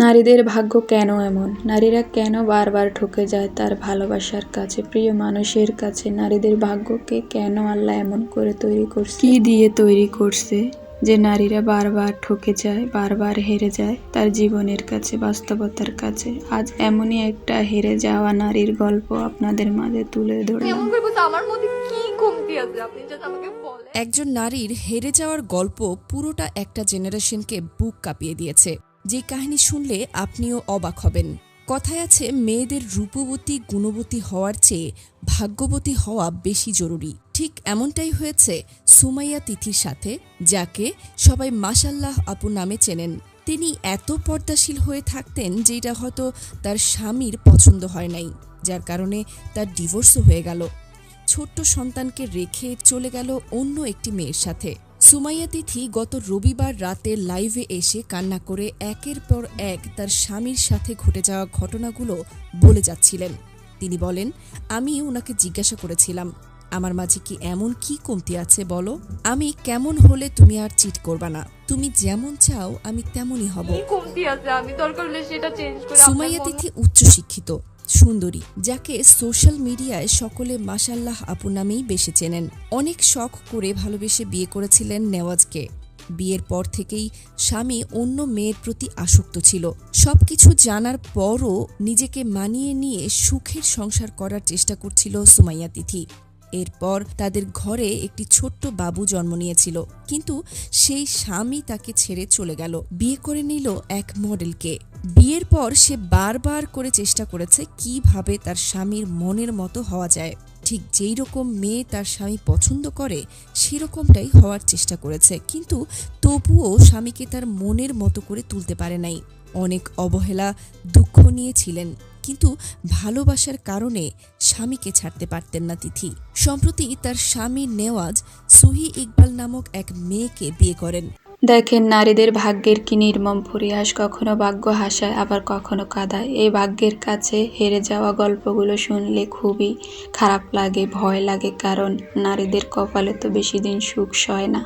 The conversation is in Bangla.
নারীদের ভাগ্য কেন এমন? নারীরা কেন বারবার ঠকে যায় তার ভালোবাসার কাছে, প্রিয় মানুষের কাছে? নারীদের ভাগ্যকে কেন আল্লাহ এমন করে তৈরি করছে? কি দিয়ে তৈরি করছে যে নারীরা বারবার ঠকে যায়, বারবার হেরে যায় তার জীবনের কাছে, বাস্তবতার কাছে? আজ এমনই একটা হেরে যাওয়া নারীর গল্প আপনাদের মাঝে তুলে ধরলাম। একজন নারীর হেরে যাওয়ার গল্প পুরোটা একটা জেনারেশনকে বুক কাঁপিয়ে দিয়েছে। যে কাহিনী শুনলে আপনিও অবাক হবেন। কথায় আছে, মেয়েদের রূপবতী গুণবতী হওয়ার চেয়ে ভাগ্যবতী হওয়া বেশি জরুরি। ঠিক এমনটাই হয়েছে সুমাইয়া তিথির সাথে, যাকে সবাই মাশাল্লাহ আপু নামে চেনেন। তিনি এত পর্দাশীল হয়ে থাকতেন যেটা হয়তো তার স্বামীর পছন্দ হয় নাই, যার কারণে তার ডিভোর্সও হয়ে গেল। ছোট্ট সন্তানকে রেখে চলে গেল অন্য একটি মেয়ের সাথে। সুমাইয়া তিথি গত রবিবার রাতে লাইভে এসে কান্না করে একের পর এক তার স্বামীর সাথে ঘটে যাওয়া ঘটনাগুলো বলে যাচ্ছিলেন। তিনি বলেন, আমি ওনাকে জিজ্ঞাসা করেছিলাম, আমার মাঝে কি এমন কি কমতি আছে বলো? আমি কেমন হলে তুমি আর চিট করবা না? তুমি যেমন চাও আমি তেমনই হব। সুমাইয়া তিথি উচ্চশিক্ষিত, সুন্দরী, যাকে সোশ্যাল মিডিয়ায় সকলে মাশাল্লাহ আপু নামেই বেশি চেনেন। অনেক শখ করে ভালোবেসে বিয়ে করেছিলেন নেওয়াজকে। বিয়ের পর থেকেই স্বামী অন্য মেয়ের প্রতি আসক্ত ছিল। সবকিছু জানার পরও নিজেকে মানিয়ে নিয়ে সুখের সংসার করার চেষ্টা করছিল সুমাইয়া তিথি। এরপর তাদের ঘরে একটি ছোট্ট বাবু জন্ম নিয়েছিল, কিন্তু সেই স্বামী তাকে ছেড়ে চলে গেল, বিয়ে করে নিল এক মডেলকে। বিয়ের পর সে বারবার করে চেষ্টা করেছে কিভাবে তার স্বামীর মনের মতো হওয়া যায়। ঠিক যেই রকম মেয়ে তার স্বামী পছন্দ করে সেরকমটাই হওয়ার চেষ্টা করেছে, কিন্তু তবুও স্বামীকে তার মনের মতো করে তুলতে পারে নাই। অনেক অবহেলা, দুঃখ নিয়েছিলেন, কিন্তু ভালোবাসার কারণে স্বামীকে ছাড়তে পারতেন না তিথি। সম্প্রতি তার স্বামী নেওয়াজ সুহি ইকবাল নামক এক মেয়েকে বিয়ে করেন। দেখেন, নারীদের ভাগ্যের কি নির্মম পরিহাস। কখনো ভাগ্য হাসায়, আবার কখনো কাঁদায়। এই ভাগ্যের কাছে হেরে যাওয়া গল্পগুলো শুনলে খুবই খারাপ লাগে, ভয় লাগে, কারণ নারীদের কপালে তো বেশি দিন সুখ সয় না।